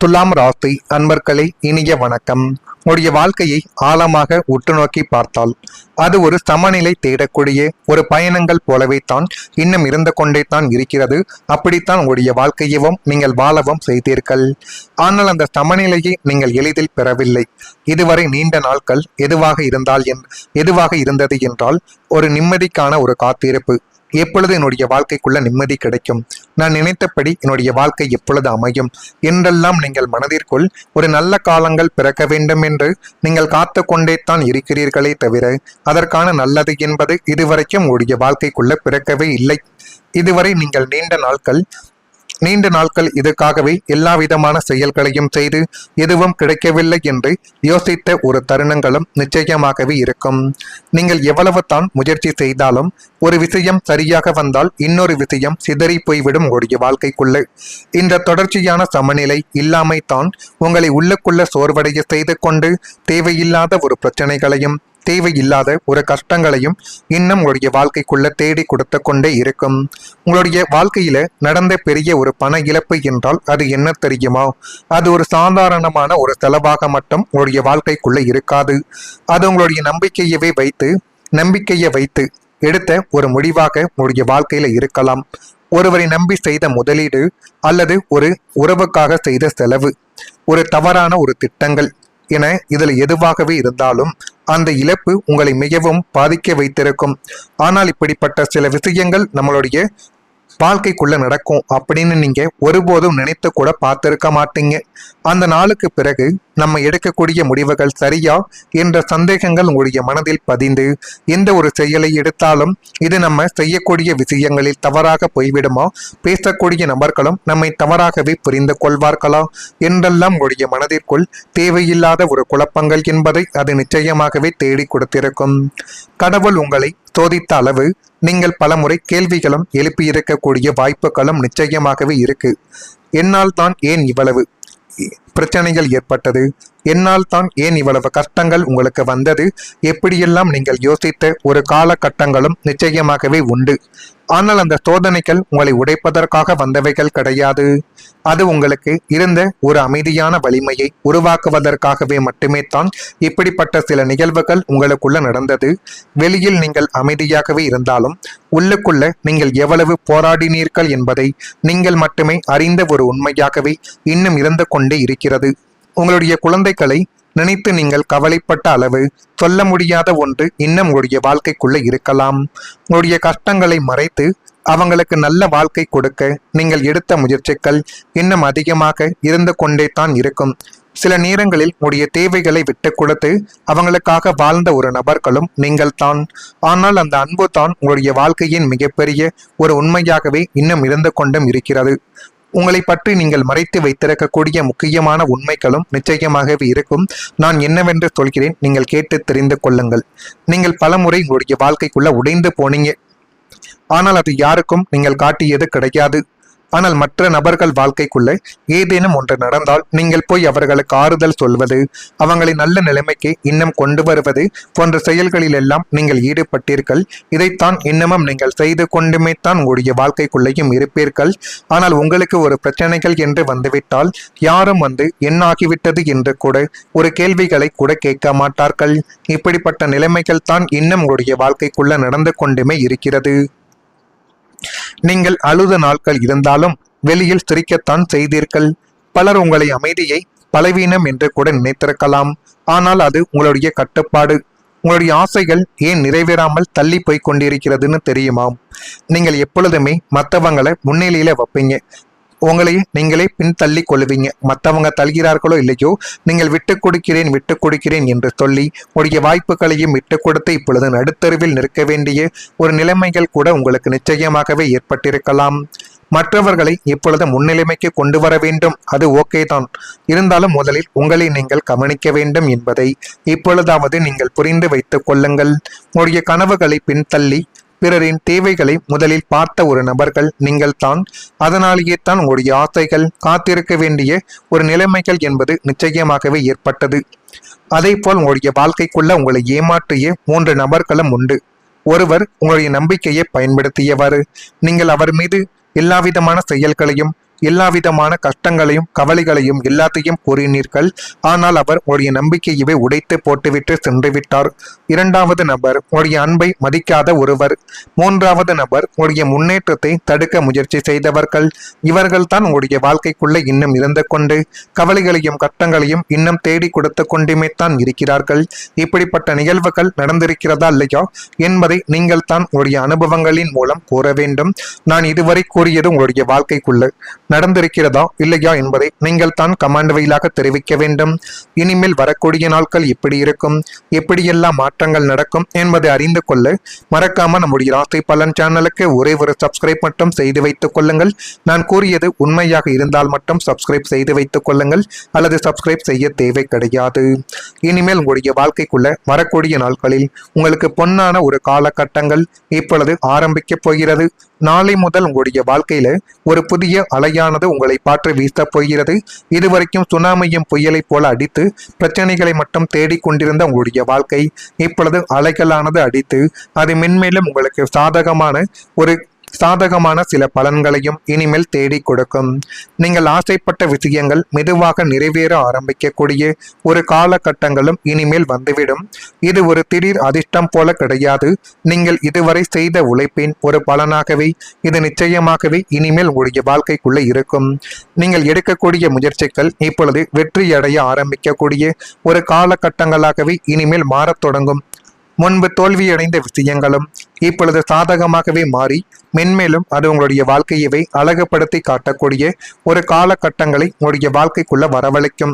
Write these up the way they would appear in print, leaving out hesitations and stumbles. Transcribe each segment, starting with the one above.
துலாம் ராசி அன்பர்களே, இனிய வணக்கம். உங்களுடைய வாழ்க்கையை ஆழமாக உற்று நோக்கி பார்த்தால் அது ஒரு சமநிலை தேடக்கூடிய ஒரு பயணங்கள் போலவே தான் இன்னும் இருந்து கொண்டே தான் இருக்கிறது. அப்படித்தான் உங்களுடைய வாழ்க்கையவும் நீங்கள் வாழவும் செய்தீர்கள். ஆனால் அந்த சமநிலையை நீங்கள் எளிதில் பெறவில்லை. இதுவரை நீண்ட நாட்கள் எதுவாக இருந்தது என்றால் ஒரு நிம்மதிக்கான ஒரு காத்திருப்பு. எப்பொழுது என்னுடைய வாழ்க்கைக்குள்ள நிம்மதி கிடைக்கும், நான் நினைத்தபடி என்னுடைய வாழ்க்கை எப்பொழுது அமையும் என்றெல்லாம் நீங்கள் மனதிற்குள் ஒரு நல்ல காலங்கள் பிறக்க வேண்டும் என்று நீங்கள் காத்து கொண்டே தான் இருக்கிறீர்களே தவிர அதற்கான நல்லது என்பது இதுவரைக்கும் உங்களுடைய வாழ்க்கைக்குள்ள பிறக்கவே இல்லை. இதுவரை நீங்கள் நீண்ட நாட்கள் இதுக்காகவே எல்லா விதமான செயல்களையும் செய்து எதுவும் கிடைக்கவில்லை என்று யோசித்த ஒரு தருணங்களும் நிச்சயமாகவே இருக்கும். நீங்கள் எவ்வளவு தான் முயற்சி செய்தாலும் ஒரு விஷயம் சரியாக வந்தால் இன்னொரு விஷயம் சிதறி போய்விடும் உங்களுடைய வாழ்க்கைக்குள்ள. இந்த தொடர்ச்சியான சமநிலை இல்லாமை தான் உங்களை உள்ளுக்குள்ள சோர்வடைய செய்து கொண்டு தேவையில்லாத ஒரு பிரச்சனைகளையும் தேவையில்லாத ஒரு கஷ்டங்களையும் இன்னும் உங்களுடைய வாழ்க்கைக்குள்ள தேடி கொடுத்து கொண்டே இருக்கும். உங்களுடைய வாழ்க்கையில நடந்த பெரிய ஒரு பண இழப்பு என்றால் அது என்ன தெரியுமா? அது ஒரு சாதாரணமான ஒரு செலவாக மட்டும் உங்களுடைய வாழ்க்கைக்குள்ள இருக்காது. அது உங்களுடைய நம்பிக்கையை வைத்து எடுத்த ஒரு முடிவாக உங்களுடைய வாழ்க்கையில இருக்கலாம். ஒருவரை நம்பி செய்த முதலீடு அல்லது ஒரு உறவுக்காக செய்த செலவு, ஒரு தவறான ஒரு திட்டங்கள் என இதில் எதுவாகவே இருந்தாலும் அந்த இழப்பு உங்களை மிகவும் பாதிக்க வைத்திருக்கும். ஆனால் இப்படிப்பட்ட சில விஷயங்கள் நம்மளுடைய வாழ்க்கைக்குள்ள நடக்கும் அப்படின்னு நீங்க ஒருபோதும் நினைத்து கூட பார்த்திருக்க மாட்டீங்க. அந்த நாளுக்கு பிறகு நம்ம எடுக்கக்கூடிய முடிவுகள் சரியா என்ற சந்தேகங்கள் உங்களுடைய மனதில் பதிந்து எந்த ஒரு செயலை எடுத்தாலும் இது நம்ம செய்யக்கூடிய விஷயங்களில் தவறாக போய்விடுமா, பேசக்கூடிய நபர்களும் நம்மை தவறாகவே புரிந்து கொள்வார்களா என்றெல்லாம் உங்களுடைய மனதிற்குள் தேவையில்லாத ஒரு குழப்பங்கள் என்பதை அது நிச்சயமாகவே தேடி கொடுத்திருக்கும். கடவுள் உங்களை சோதித்த அளவு நீங்கள் பலமுறை கேள்விகளும் எழுப்பியிருக்கக்கூடிய வாய்ப்புகளும் நிச்சயமாகவே இருக்கு. என்னால் தான் ஏன் இவ்வளவு பிரச்சனைகள் ஏற்பட்டது, என்னால் தான் ஏன் இவ்வளவு கஷ்டங்கள் உங்களுக்கு வந்தது, எப்படியெல்லாம் நீங்கள் யோசித்த ஒரு காலகட்டங்களும் நிச்சயமாகவே உண்டு. ஆனால் அந்த சோதனைகள் உங்களை உடைப்பதற்காக வந்தவைகள் கிடையாது. அது உங்களுக்கு இருந்த ஒரு அமைதியான வலிமையை உருவாக்குவதற்காகவே மட்டுமே தான் இப்படிப்பட்ட சில நிகழ்வுகள் உங்களுக்குள்ள நடந்தது. வெளியில் நீங்கள் அமைதியாகவே இருந்தாலும் உள்ளுக்குள்ள நீங்கள் எவ்வளவு போராடினீர்கள் என்பதை நீங்கள் மட்டுமே அறிந்த ஒரு உண்மையாகவே இன்னும் இருந்து கொண்டே இருக்கிறது. உங்களுடைய குழந்தைகளை நினைத்து நீங்கள் கவலைப்பட்ட அளவு சொல்ல முடியாத ஒன்று இன்னும் உங்களுடைய வாழ்க்கைக்குள்ள இருக்கலாம். உங்களுடைய கஷ்டங்களை மறைத்து அவங்களுக்கு நல்ல வாழ்க்கை கொடுக்க நீங்கள் எடுத்த முயற்சிகள் இன்னும் அதிகமாக இருந்து கொண்டே தான் இருக்கும். சில நேரங்களில் உங்களுடைய தேவைகளை விட்டு கொடுத்து அவங்களுக்காக வாழ்ந்த ஒரு நபர்களும் நீங்கள் தான். ஆனால் அந்த அன்பு தான் உங்களுடைய வாழ்க்கையின் மிகப்பெரிய ஒரு உண்மையாகவே இன்னும் இருந்து கொண்டும் இருக்கிறது. உங்களை பற்றி நீங்கள் மறைத்து வைத்திருக்கக்கூடிய முக்கியமான உண்மைகளும் நிச்சயமாகவே இருக்கும். நான் என்னவென்று சொல்கிறேன், நீங்கள் கேட்டு தெரிந்து கொள்ளுங்கள். நீங்கள் பலமுறை உங்களுடைய வாழ்க்கைக்குள்ள உடைந்து போனீங்க. ஆனால் அது யாருக்கும் நீங்கள் காட்டியது கிடையாது. ஆனால் மற்ற நபர்கள் வாழ்க்கைக்குள்ள ஏதேனும் ஒன்று நடந்தால் நீங்கள் போய் அவர்களுக்கு ஆறுதல் சொல்வது, அவங்களை நல்ல நிலைமைக்கு இன்னும் கொண்டு வருவது போன்ற செயல்களில் எல்லாம் நீங்கள் ஈடுபட்டீர்கள். இதைத்தான் இன்னமும் நீங்கள் செய்து கொண்டுமே தான் உங்களுடைய வாழ்க்கைக்குள்ளேயும் இருப்பீர்கள். ஆனால் உங்களுக்கு ஒரு பிரச்சனைகள் என்று வந்துவிட்டால் யாரும் என்ன ஆகிவிட்டது என்று கூட ஒரு கேள்விகளை கூட கேட்க மாட்டார்கள். இப்படிப்பட்ட நிலைமைகள் தான் இன்னும் உங்களுடைய வாழ்க்கைக்குள்ள நடந்து கொண்டுமே இருக்கிறது. நீங்கள் அழுத நாட்கள் இருந்தாலும் வெளியில் சிரிக்கத்தான் செய்தீர்கள். பலர் உங்களை அமைதியை பலவீனம் என்று கூட நினைத்திருக்கலாம். ஆனால் அது உங்களுடைய கட்டுப்பாடு. உங்களுடைய ஆசைகள் ஏன் நிறைவேறாமல் தள்ளி போய் கொண்டிருக்கிறதுன்னு தெரியுமா? நீங்கள் எப்பொழுதுமே மற்றவங்களை முன்னிலையில வைப்பீங்க, உங்களை நீங்களே பின்தள்ளி கொள்வீங்க. மற்றவங்க தள்ளுகிறார்களோ இல்லையோ நீங்கள் விட்டு கொடுக்கிறேன் என்று சொல்லி உடைய வாய்ப்புகளையும் விட்டு கொடுத்து இப்பொழுது நடுத்தருவில் நிற்க வேண்டிய ஒரு நிலைமைகள் கூட உங்களுக்கு நிச்சயமாகவே ஏற்பட்டிருக்கலாம். மற்றவர்களை இப்பொழுது முன்னிலைமைக்கு கொண்டு வர வேண்டும், அது ஓகே தான். இருந்தாலும் முதலில் உங்களை நீங்கள் கவனிக்க வேண்டும் என்பதை இப்பொழுதாவது நீங்கள் புரிந்து வைத்துக் கொள்ளுங்கள். உங்களுடைய கனவுகளை பின்தள்ளி பிறரின் தேவைகளை முதலில் பார்த்த ஒரு நபர்கள் நீங்கள் தான். அதனாலேயே தான் உங்களுடைய ஆசைகள் காத்திருக்க வேண்டிய ஒரு நிலைமைகள் என்பது நிச்சயமாகவே ஏற்பட்டது. அதே போல் உங்களுடைய வாழ்க்கைக்குள்ள உங்களை ஏமாற்றிய 3 நபர்களும் உண்டு. ஒருவர் உங்களுடைய நம்பிக்கையை பயன்படுத்தியவர். நீங்கள் அவர் மீது எல்லாவிதமான செயல்களையும் எல்லாவிதமான கஷ்டங்களையும் கவலைகளையும் எல்லாத்தையும் கூறினீர்கள். ஆனால் அவர் உங்களுடைய நம்பிக்கையவே உடைத்து போட்டுவிட்டு சென்று விட்டார். இரண்டாவது நபர் உங்களுடைய அன்பை மதிக்காத ஒருவர். மூன்றாவது நபர் உங்களுடைய முன்னேற்றத்தை தடுக்க முயற்சி செய்தவர்கள். இவர்கள் தான் உங்களுடைய வாழ்க்கைக்குள்ள இன்னும் இருந்து கொண்டு கவலைகளையும் கஷ்டங்களையும் இன்னும் தேடி கொடுத்து கொண்டுமே தான் இருக்கிறார்கள். இப்படிப்பட்ட நிகழ்வுகள் நடந்திருக்கிறதா இல்லையா என்பதை நீங்கள் தான் உங்களுடைய அனுபவங்களின் மூலம் கூற வேண்டும். நான் இதுவரை கூறியது உங்களுடைய வாழ்க்கைக்குள்ள நடந்திருக்கிறதா இல்லையா என்பதை நீங்கள் தான் கமெண்ட் வாயிலாக தெரிவிக்க வேண்டும். இனிமேல் வரக்கூடிய நாட்கள் எப்படி இருக்கும், எப்படியெல்லாம் மாற்றங்கள் நடக்கும் என்பதை அறிந்து கொள்ள மறக்காம நம்முடைய ராசி பலன் சேனலுக்கு ஒரே ஒரு சப்ஸ்கிரைப் மட்டும் செய்து வைத்துக் கொள்ளுங்கள். நான் கூறியது உண்மையாக இருந்தால் மட்டும் சப்ஸ்கிரைப் செய்து வைத்துக் கொள்ளுங்கள், அல்லது சப்ஸ்கிரைப் செய்ய தேவை கிடையாது. இனிமேல் உங்களுடைய வாழ்க்கைக்குள்ள வரக்கூடிய நாட்களில் உங்களுக்கு பொன்னான ஒரு காலகட்டங்கள் இப்பொழுது ஆரம்பிக்க போகிறது. நாளை முதல் உங்களுடைய வாழ்க்கையில ஒரு புதிய அலையானது உங்களை பாற்று வீசப் போகிறது. இதுவரைக்கும் சுனாமியும் புயலை போல அடித்து பிரச்சனைகளை மட்டும் தேடிக்கொண்டிருந்த உங்களுடைய வாழ்க்கை இப்பொழுது அலைகளானது அடித்து அது மென்மேலும் உங்களுக்கு சாதகமான சில பலன்களையும் இனிமேல் தேடி கொடுக்கும். நீங்கள் ஆசைப்பட்ட விஷயங்கள் மெதுவாக நிறைவேற ஆரம்பிக்கக்கூடிய ஒரு காலகட்டங்களும் இனிமேல் வந்துவிடும். இது ஒரு திடீர் அதிர்ஷ்டம் போல கிடையாது. நீங்கள் இதுவரை செய்த உழைப்பின் ஒரு பலனாகவே இது நிச்சயமாகவே இனிமேல் உங்களுடைய வாழ்க்கைக்குள்ள இருக்கும். நீங்கள் எடுக்கக்கூடிய முயற்சிகள் இப்பொழுது வெற்றியடைய ஆரம்பிக்கக்கூடிய ஒரு காலகட்டங்களாகவே இனிமேல் மாறத் தொடங்கும். முன்பு தோல்வியடைந்த விஷயங்களும் இப்பொழுது சாதகமாகவே மாறி மென்மேலும் அது உங்களுடைய வாழ்க்கையவை அழகுபடுத்தி காட்டக்கூடிய ஒரு காலகட்டங்களை உங்களுடைய வாழ்க்கைக்குள்ள வரவழைக்கும்.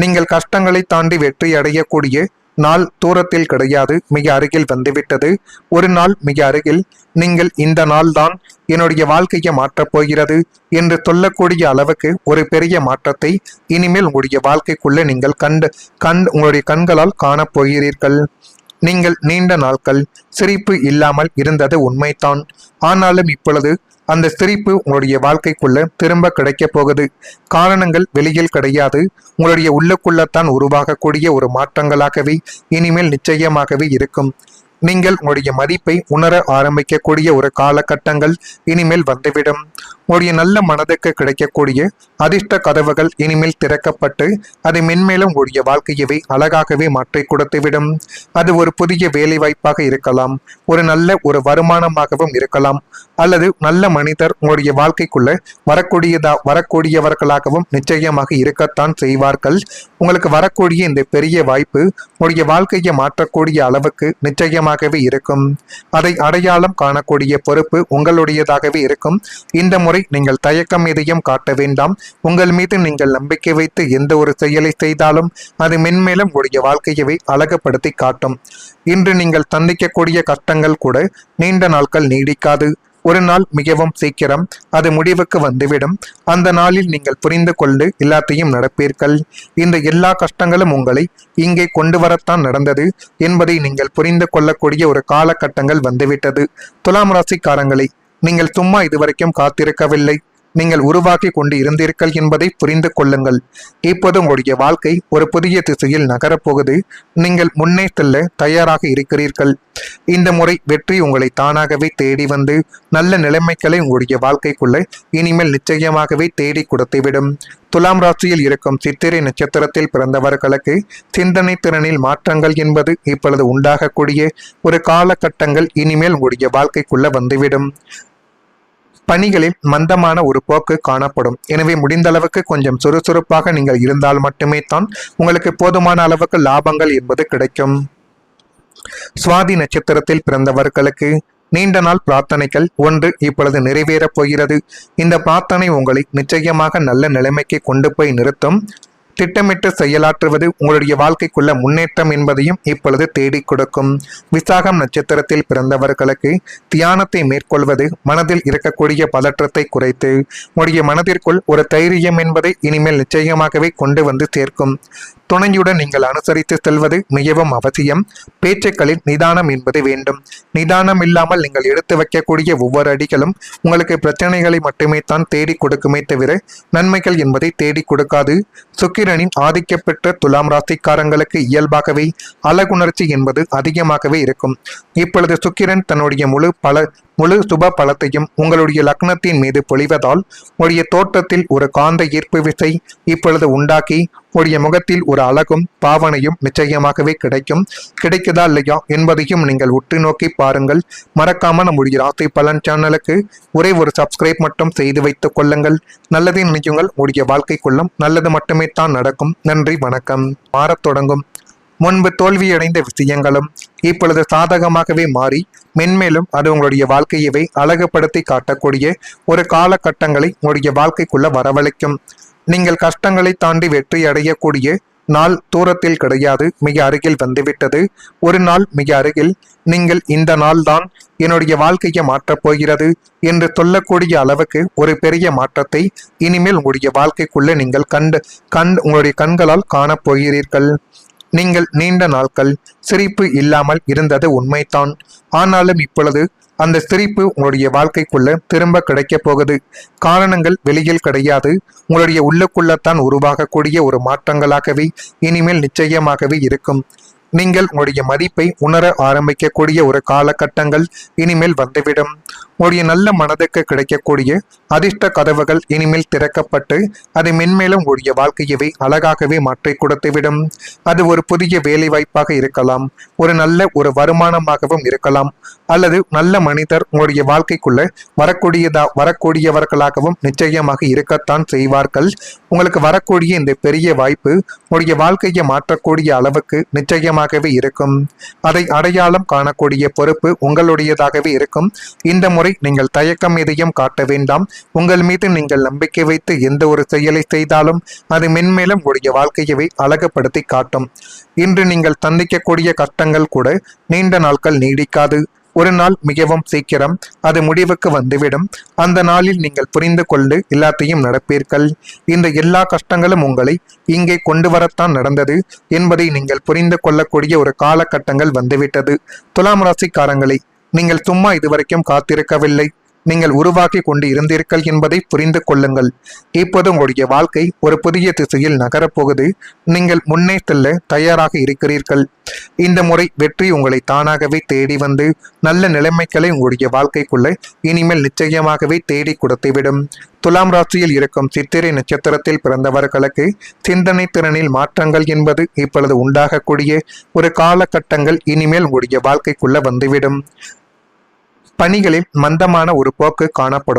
நீங்கள் கஷ்டங்களை தாண்டி வெற்றி அடையக்கூடிய நாள் தூரத்தில் கிடையாது, மிக அருகில் வந்துவிட்டது. ஒரு நாள் மிக அருகில் நீங்கள் இந்த நாள் தான் என்னுடைய வாழ்க்கையை மாற்றப் போகிறது என்று சொல்லக்கூடிய அளவுக்கு ஒரு பெரிய மாற்றத்தை இனிமேல் உங்களுடைய வாழ்க்கைக்குள்ள நீங்கள் உங்களுடைய கண்களால் காணப்போகிறீர்கள். நீங்கள் நீண்ட நாட்கள் சிரிப்பு இல்லாமல் இருந்தது உண்மைதான். ஆனாலும் இப்பொழுது அந்த சிரிப்பு உங்களுடைய வாழ்க்கைக்குள்ள திரும்ப கிடைக்க போகுது. காரணங்கள் வெளியில் கிடையாது, உங்களுடைய உள்ளுக்குள்ளத்தான் உருவாகக்கூடிய ஒரு மாற்றங்களாகவே இனிமேல் நிச்சயமாகவே இருக்கும். நீங்கள் உங்களுடைய மதிப்பை உணர ஆரம்பிக்கக்கூடிய ஒரு காலகட்டங்கள் இனிமேல் வந்துவிடும். உங்களுடைய நல்ல மனதுக்கு கிடைக்கக்கூடிய அதிர்ஷ்ட கதவுகள் இனிமேல் திறக்கப்பட்டு அது மென்மேலும் உங்களுடைய வாழ்க்கையவை அழகாகவே மாற்றி கொடுத்துவிடும். அது ஒரு புதிய வேலை வாய்ப்பாக இருக்கலாம், ஒரு நல்ல ஒரு வருமானமாகவும் இருக்கலாம், அல்லது நல்ல மனிதர் உங்களுடைய வாழ்க்கைக்குள்ள வரக்கூடியவர்களாகவும் நிச்சயமாக இருக்கத்தான் செய்வார்கள். உங்களுக்கு வரக்கூடிய இந்த பெரிய வாய்ப்பு உங்களுடைய வாழ்க்கையை மாற்றக்கூடிய அளவுக்கு நிச்சயமாகவே இருக்கும். அதை அடையாளம் காணக்கூடிய பொறுப்பு உங்களுடையதாகவே இருக்கும். இந்த முறை நீங்கள் தயக்கம் எதையும் காட்ட வேண்டாம். உங்கள் மீது நீங்கள் நம்பிக்கை வைத்து எந்த ஒரு செயலை செய்தாலும் அது மென்மேலும் உங்களுடைய வாழ்க்கையவை அழகுபடுத்தி காட்டும். இன்று நீங்கள் சந்திக்கக்கூடிய கஷ்டங்கள் கூட நீண்ட நாட்கள் நீடிக்காது. ஒரு நாள் மிகவும் சீக்கிரம் அது முடிவுக்கு வந்துவிடும். அந்த நாளில் நீங்கள் புரிந்து கொண்டு எல்லாத்தையும் நடப்பீர்கள். இந்த எல்லா கஷ்டங்களும் உங்களை இங்கே கொண்டு வரத்தான் நடந்தது என்பதை நீங்கள் புரிந்து கொள்ளக்கூடிய ஒரு காலகட்டங்கள் வந்துவிட்டது. துலாம் ராசிக்காரங்களை, நீங்கள் சும்மா இதுவரைக்கும் காத்திருக்கவில்லை, நீங்கள் உருவாக்கி கொண்டு இருந்தீர்கள் என்பதை புரிந்து கொள்ளுங்கள். இப்போது உங்களுடைய வாழ்க்கை ஒரு புதிய திசையில் நகரப்போகுது. நீங்கள் முன்னே செல்ல தயாராக இருக்கிறீர்கள். இந்த முறை வெற்றி உங்களை தானாகவே தேடி வந்து நல்ல நிலைமைகளை உங்களுடைய வாழ்க்கைக்குள்ள இனிமேல் நிச்சயமாகவே தேடி கொடுத்துவிடும். துலாம் ராசியில் இருக்கும் சித்திரை நட்சத்திரத்தில் பிறந்தவர்களுக்கு சிந்தனை திறனில் மாற்றங்கள் என்பது இப்பொழுது உண்டாகக்கூடிய ஒரு காலகட்டங்கள் இனிமேல் உங்களுடைய வாழ்க்கைக்குள்ள வந்துவிடும். பணிகளில் மந்தமான ஒரு போக்கு காணப்படும். எனவே முடிந்த அளவுக்கு கொஞ்சம் சுறுசுறுப்பாக நீங்கள் இருந்தால் மட்டுமே தான் உங்களுக்கு போதுமான அளவுக்கு லாபங்கள் என்பது கிடைக்கும். சுவாதி நட்சத்திரத்தில் பிறந்தவர்களுக்கு நீண்ட நாள் பிரார்த்தனைகள் ஒன்று இப்பொழுது நிறைவேறப் போகிறது. இந்த பிரார்த்தனை உங்களை நிச்சயமாக நல்ல நிலைமைக்கு கொண்டு போய் நிறுத்தும். திட்டமிட்டு செயலாற்றுவது உங்களுடைய வாழ்க்கைக்குள்ள முன்னேற்றம் என்பதையும் இப்பொழுது தேடி கொடுக்கும். விசாகம் நட்சத்திரத்தில் பிறந்தவர்களுக்கு தியானத்தை மேற்கொள்வது மனதில் இருக்கக்கூடிய பதற்றத்தை குறைத்து உங்களுடைய மனதிற்குள் ஒரு தைரியம் என்பதை இனிமேல் நிச்சயமாகவே கொண்டு வந்து சேர்க்கும். துணையுடன் நீங்கள் அனுசரித்து செல்வது மிகவும் அவசியம். பேச்சுக்களில் நிதானம் என்பது வேண்டும். நிதானம் இல்லாமல் நீங்கள் எடுத்து வைக்கக்கூடிய ஒவ்வொரு அடிகளும் உங்களுக்கு பிரச்சனைகளை மட்டுமே தான் தேடி கொடுக்குமே தவிர நன்மைகள் என்பதை தேடி கொடுக்காது. சுக்கிரனின் ஆதிக்க பெற்ற துலாம் ராசிக்காரங்களுக்கு இயல்பாகவே அழகுணர்ச்சி என்பது அதிகமாகவே இருக்கும். இப்பொழுது சுக்கிரன் தன்னுடைய முழு சுப பலத்தையும் உங்களுடைய லக்னத்தின் மீது பொழிவதால் உங்களுடைய தோற்றத்தில் ஒரு காந்த ஈர்ப்பு விசை இப்பொழுது உண்டாக்கி உடைய முகத்தில் ஒரு அழகும் பாவனையும் நிச்சயமாகவே கிடைக்குதா இல்லையா என்பதையும் நீங்கள் உற்று நோக்கி பாருங்கள். மறக்காம நம்முடைய ராசி பலன் சேனலுக்கு ஒரே ஒரு சப்ஸ்கிரைப் மட்டும் செய்து வைத்துக் கொள்ளுங்கள். நல்லதை நினைக்குங்கள். உடைய வாழ்க்கைக்குள்ளும் நல்லது மட்டுமே தான் நடக்கும். நன்றி, வணக்கம். மாறத் தொடங்கும். முன்பு தோல்வியடைந்த விஷயங்களும் இப்பொழுது சாதகமாகவே மாறி மென்மேலும் அது உங்களுடைய வாழ்க்கையவே அழகுபடுத்தி காட்டக்கூடிய ஒரு காலகட்டங்களை உங்களுடைய வாழ்க்கைக்குள்ள வரவழைக்கும். நீங்கள் கஷ்டங்களை தாண்டி வெற்றி அடையக்கூடிய நாள் தூரத்தில் கிடையாது, மிக அருகில் வந்துவிட்டது. ஒரு நாள் மிக அருகில் நீங்கள் இந்த நாள் தான் என்னுடைய வாழ்க்கையை மாற்றப் போகிறது என்று சொல்லக்கூடிய அளவுக்கு ஒரு பெரிய மாற்றத்தை இனிமேல் உங்களுடைய வாழ்க்கைக்குள்ள நீங்கள் உங்களுடைய கண்களால் காணப்போகிறீர்கள். நீங்கள் நீண்ட நாட்கள் சிரிப்பு இல்லாமல் இருந்தது உண்மைதான். ஆனாலும் இப்பொழுது அந்த சிரிப்பு உங்களுடைய வாழ்க்கைக்குள்ள திரும்ப கிடைக்க போகுது. காரணங்கள் வெளியில் கிடையாது, உங்களுடைய உள்ளுக்குள்ளத்தான் உருவாகக்கூடிய ஒரு மாற்றங்களாகவே இனிமேல் நிச்சயமாகவே இருக்கும். நீங்கள் உங்களுடைய மதிப்பை உணர ஆரம்பிக்கக்கூடிய ஒரு காலகட்டங்கள் இனிமேல் வந்துவிடும். உங்களுடைய நல்ல மனதுக்கு கிடைக்கக்கூடிய அதிர்ஷ்ட கதவுகள் இனிமேல் திறக்கப்பட்டு அது மென்மேலும் உங்களுடைய வாழ்க்கையவே அழகாகவே மாற்றி கொடுத்துவிடும். அது ஒரு புதிய வேலை வாய்ப்பாக இருக்கலாம், ஒரு நல்ல ஒரு வருமானமாகவும் இருக்கலாம், அல்லது நல்ல மனிதர் உங்களுடைய வாழ்க்கைக்குள்ள வரக்கூடியவர்களாகவும் நிச்சயமாக இருக்கத்தான் செய்வார்கள். உங்களுக்கு வரக்கூடிய இந்த பெரிய வாய்ப்பு உங்களுடைய வாழ்க்கையை மாற்றக்கூடிய அளவுக்கு நிச்சயமாகவே இருக்கும். அதை அடையாளம் காணக்கூடிய பொறுப்பு உங்களுடையதாகவே இருக்கும். இந்த முறை நீங்கள் தயக்கம் எதையும் காட்ட வேண்டாம். உங்கள் மீது நீங்கள் நம்பிக்கை வைத்து எந்த ஒரு செயலை செய்தாலும் அது மென்மேலும் உங்களுடைய வாழ்க்கையவே அழகுபடுத்தி காட்டும். இன்று நீங்கள் சந்திக்கக்கூடிய கஷ்டங்கள் கூட நீண்ட நாட்கள் நீடிக்காது. ஒரு நாள் மிகவும் சீக்கிரம் அது முடிவுக்கு வந்துவிடும். அந்த நாளில் நீங்கள் புரிந்து கொண்டு எல்லாத்தையும் நடப்பீர்கள். இந்த எல்லா கஷ்டங்களும் உங்களை இங்கே கொண்டு வரத்தான் நடந்தது என்பதை நீங்கள் புரிந்து கொள்ளக்கூடிய ஒரு காலகட்டங்கள் வந்துவிட்டது. துலாம் ராசிக்காரங்களை, நீங்கள் சும்மா இதுவரைக்கும் காத்திருக்கவில்லை, நீங்கள் உருவாக்கி கொண்டு இருந்தீர்கள் என்பதை புரிந்து கொள்ளுங்கள். இப்போது உங்களுடைய வாழ்க்கை ஒரு புதிய திசையில் நகரப்போகுது. நீங்கள் முன்னே செல்ல தயாராக இருக்கிறீர்கள். இந்த முறை வெற்றி உங்களை தானாகவே தேடி வந்து நல்ல நிலைமைகளை உங்களுடைய வாழ்க்கைக்குள்ள இனிமேல் நிச்சயமாகவே தேடி கொடுத்துவிடும். துலாம் ராசியில் இருக்கும் சித்திரை நட்சத்திரத்தில் பிறந்தவர்களுக்கு சிந்தனை திறனில் மாற்றங்கள் என்பது இப்பொழுது உண்டாகக்கூடிய ஒரு காலகட்டங்கள் இனிமேல் உங்களுடைய வாழ்க்கைக்குள்ள வந்துவிடும். பணிகளில் மந்தமான ஒரு போக்கு காணப்படும்.